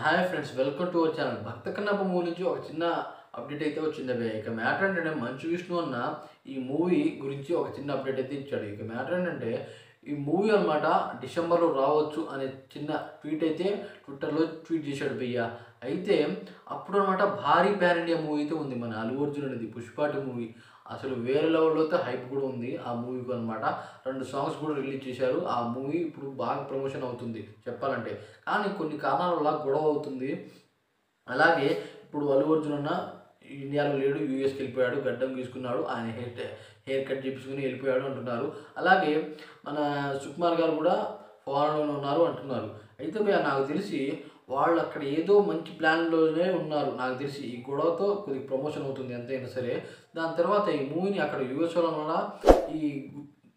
Hi friends, welcome to our channel. Bhakta Kannappa movie నుంచి ఒక చిన్న అప్డేట్ అయితే వచ్చింది అబ్బే. ఇక మ్యాటర్ ఏంటంటే మంచు విష్ణు అన్న ఈ మూవీ గురించి ఒక చిన్న అప్డేట్ అయితే ఇచ్చాడు. ఇక మ్యాటర్ ఏంటంటే ఈ మూవీ అనమాట డిసెంబర్లో రావచ్చు అనే చిన్న ట్వీట్ అయితే ట్విట్టర్లో ట్వీట్ చేశాడు భయ్య. అయితే అప్పుడు అనమాట భారీ ప్యాన్ ఇండియా మూవీ అయితే ఉంది మన అల్లు అర్జున్ అనేది, పుష్పాటి మూవీ. అసలు వేరే లెవెల్లో అయితే హైప్ కూడా ఉంది ఆ మూవీకి అనమాట. 2 సాంగ్స్ కూడా రిలీజ్ చేశారు. ఆ మూవీ ఇప్పుడు బాగా ప్రమోషన్ అవుతుంది చెప్పాలంటే. కానీ కొన్ని కారణాల వల్ల గొడవ అవుతుంది. అలాగే ఇప్పుడు అల్లు అర్జున్ అన్న ఇండియాలో లేడు, యూఎస్కి వెళ్ళిపోయాడు, గడ్డం గీసుకున్నాడు, ఆయన హెయిర్ కట్ చేపించుకుని వెళ్ళిపోయాడు అంటున్నారు. అలాగే మన సుకుమార్ గారు కూడా ఫారెన్లో ఉన్నారు అంటున్నారు. అయితే భయ్యా నాకు తెలిసి వాళ్ళు అక్కడ ఏదో మంచి ప్లాన్లోనే ఉన్నారు. నాకు తెలిసి ఈ గొడవతో కొద్దిగా ప్రమోషన్ అవుతుంది ఎంతైనా సరే. దాని తర్వాత ఈ మూవీని అక్కడ యూఎస్లో వల్ల ఈ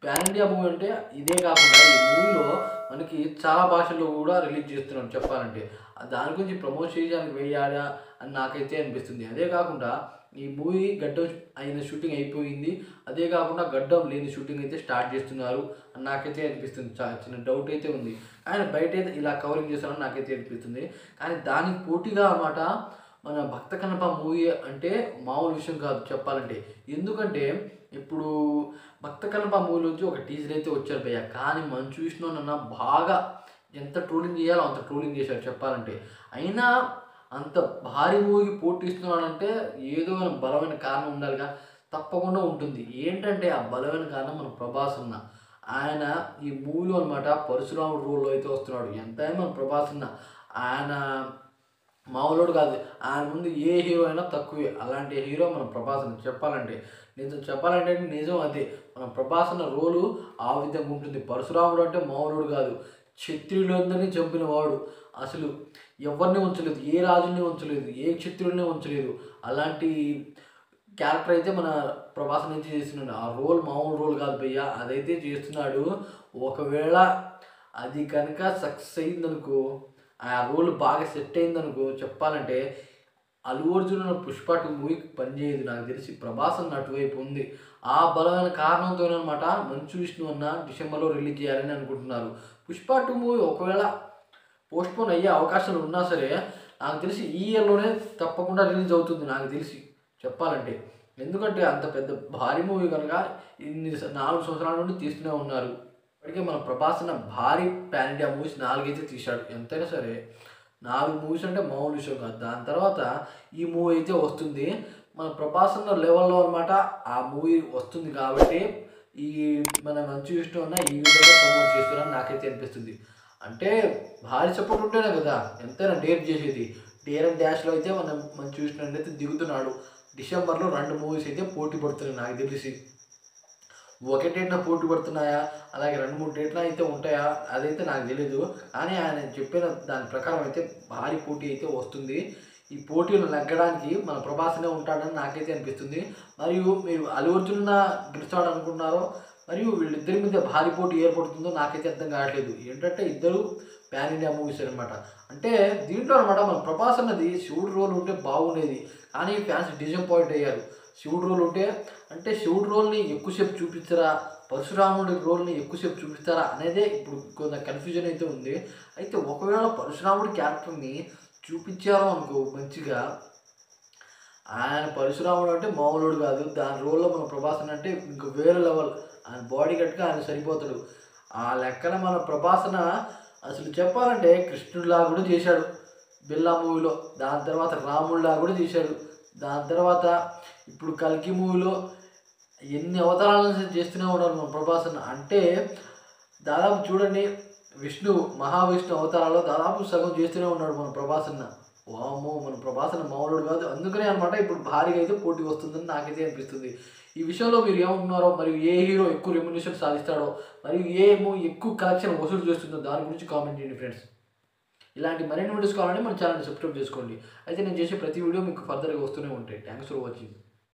పాన్ ఇండియా మూవీ అంటే ఇదే కాకుండా ఈ మూవీలో మనకి చాలా భాషల్లో కూడా రిలీజ్ చేస్తున్నాడు చెప్పాలంటే. దాని గురించి ప్రమోట్ చేయడానికి వేయాలా అని నాకైతే అనిపిస్తుంది. అదే కాకుండా ఈ మూవీ గడ్డం అయిన షూటింగ్ అయిపోయింది, అదే కాకుండా గడ్డం లేని షూటింగ్ అయితే స్టార్ట్ చేస్తున్నారు అని నాకైతే అనిపిస్తుంది. చిన్న డౌట్ అయితే ఉంది. ఆయన బయట అయితే ఇలా కవరింగ్ చేస్తారని నాకైతే అనిపిస్తుంది. కానీ దానికి పోటీగా అన్నమాట మన భక్త కన్నప్ప మూవీ అంటే మామూలు విషయం కాదు చెప్పాలంటే. ఎందుకంటే ఇప్పుడు భక్త కన్నప్ప మూవీ నుంచి ఒక టీజర్ అయితే వచ్చారు భయ్య. కానీ మంచు విష్ణు అన్న బాగా ఎంత ట్రోలింగ్ చేయాలో అంత ట్రోలింగ్ చేశారు చెప్పాలంటే. అయినా అంత భారీ మూవీకి పోటీ ఇస్తున్నాడంటే ఏదో బలమైన కారణం ఉండాలిగా, తప్పకుండా ఉంటుంది. ఏంటంటే ఆ బలమైన కారణం మన ప్రభాస్ అన్న. ఆయన ఈ మూవీలో అనమాట పరశురాముడు రోల్లో అయితే వస్తున్నాడు. ఎంతైనా మన ప్రభాస్ అన్న ఆయన మామూలుడు కాదు. ఆయన ముందు ఏ హీరో అయినా తక్కువే. అలాంటి హీరో మన ప్రభాస్ అన్న చెప్పాలంటే. నిజం అదే. మన ప్రభాస్ అన్న రోలు ఆ విధంగా ఉంటుంది. పరశురాముడు అంటే మామూలుడు కాదు. క్షత్రియులందరినీ చంపిన వాడు. అసలు ఎవరిని ఉంచలేదు, ఏ రాజుని ఉంచలేదు, ఏ క్షత్రియుల్ని ఉంచలేదు. అలాంటి క్యారెక్టర్ అయితే మన ప్రభాస్ నుంచి చేస్తున్నాడు. ఆ రోల్ మామూలు రోల్ కాదు భయ్య, అదైతే చేస్తున్నాడు. ఒకవేళ అది కనుక సక్సెస్ అయిందనుకో, ఆ రోల్ బాగా సెట్ అయిందనుకో చెప్పాలంటే అల్లు అర్జున్ పుష్ప 2 మూవీకి పనిచేయదు. నాకు తెలిసి ప్రభాస్ అన్న అటువైపు ఉంది. ఆ బలమైన కారణంతోనమాట మంచు విష్ణు అన్న డిసెంబర్లో రిలీజ్ చేయాలని అనుకుంటున్నారు. పుష్ప 2 మూవీ ఒకవేళ పోస్ట్పోన్ అయ్యే అవకాశాలు ఉన్నా సరే నాకు తెలిసి ఈ ఇయర్లోనే తప్పకుండా రిలీజ్ అవుతుంది నాకు తెలిసి చెప్పాలంటే. ఎందుకంటే అంత పెద్ద భారీ మూవీ కనుక 4 సంవత్సరాల నుండి తీస్తూనే ఉన్నారు. ఇప్పటికే మన ప్రభాస్ అన్న భారీ పాన్ ఇండియా మూవీస్ 4 అయితే తీశాడు. ఎంతైనా సరే 4 మూవీస్ అంటే మామూలు విషయం కాదు. దాని తర్వాత ఈ మూవీ అయితే వస్తుంది. మన ప్రభాస్ అన్న లెవెల్లో అనమాట ఆ మూవీ వస్తుంది కాబట్టి ఈ మన మంచు విష్ణు అన్న ఈ విధంగా ప్రమోట్ చేస్తున్నారని నాకైతే అనిపిస్తుంది. అంటే భారీ సపోర్ట్ ఉంటేనే కదా ఎంతైనా డేర్ చేసేది. డేర్ అండ్ డాష్లో అయితే మన మంచు విష్ణు అయితే దిగుతున్నాడు. డిసెంబర్లో 2 మూవీస్ అయితే పోటీ పడుతున్నాయి నాకు తెలిసి. ఒక డేట్న పోటీ పడుతున్నాయా, అలాగే 2-3 డేట్ల అయితే ఉంటాయా అదైతే నాకు తెలీదు. కానీ ఆయన చెప్పిన దాని ప్రకారం అయితే భారీ పోటీ అయితే వస్తుంది. ఈ పోటీలు నెగ్గడానికి మన ప్రభాస్నే ఉంటాడని నాకైతే అనిపిస్తుంది. మరియు మీరు అల్లు అర్జున్ గెలుస్తాడు అనుకుంటున్నారో, మరియు వీళ్ళిద్దరి మీద భారీ పోటీ ఏర్పడుతుందో నాకైతే అర్థం కావట్లేదు. ఏంటంటే ఇద్దరు పాన్ ఇండియా మూవీస్ అనమాట. అంటే దీంట్లో అనమాట మన ప్రభాస్ అన్నది శివుడు రోల్ ఉంటే బాగుండేది, కానీ ఫ్యాన్స్ డిసప్పాయింట్ అయ్యారు. శివుడు రోల్ ఉంటే అంటే శివుడు రోల్ని ఎక్కువసేపు చూపించరా, పరశురాముడి రోల్ని ఎక్కువసేపు చూపిస్తారా అనేదే ఇప్పుడు కొంత కన్ఫ్యూజన్ అయితే ఉంది. అయితే ఒకవేళ పరశురాముడి క్యారెక్టర్ని చూపించారో అనుకో మంచిగా, ఆయన పరశురాముడు అంటే మామూలుడు కాదు. దాని రోల్లో మన ప్రభాస్ అంటే ఇంక వేరే లెవెల్. ఆయన బాడీ కట్గా ఆయన సరిపోతాడు. ఆ లెక్కన మన ప్రభాసన అసలు చెప్పాలంటే కృష్ణుడిలా కూడా చేశాడు బిల్లా మూవీలో. దాని తర్వాత రాముడిలా కూడా చేశాడు. దాని తర్వాత ఇప్పుడు కల్కి మూవీలో ఎన్ని అవతారాలను చేస్తూనే ఉన్నారు మన ప్రభాస్ అన్న. అంటే దాదాపు చూడండి, మహావిష్ణు అవతారాల్లో దాదాపు సగం చేస్తూనే ఉన్నాడు మన ప్రభాస్ అన్న. వామ్మో, మన ప్రభాస్ అన్న మామూలుడు కాదు. అందుకనే అనమాట ఇప్పుడు భారీగా అయితే పోటీ వస్తుందని నాకైతే అనిపిస్తుంది. ఈ విషయంలో మీరు ఏమంటున్నారో, మరియు ఏ హీరో ఎక్కువ రెమ్యునేషన్ సాధిస్తాడో, మరియు ఏ మూవీ ఎక్కువ కలెక్షన్ వసూలు చేస్తుందో దాని గురించి కామెంట్ చేయండి ఫ్రెండ్స్. ఇలాంటి మరిన్ని వీడియోస్ కావాలంటే మన ఛానల్ని సబ్స్క్రైబ్ చేసుకోండి. అయితే నేను చేసే ప్రతి వీడియో మీకు ఫర్దర్గా వస్తూనే ఉంటాయి. Thanks for watching.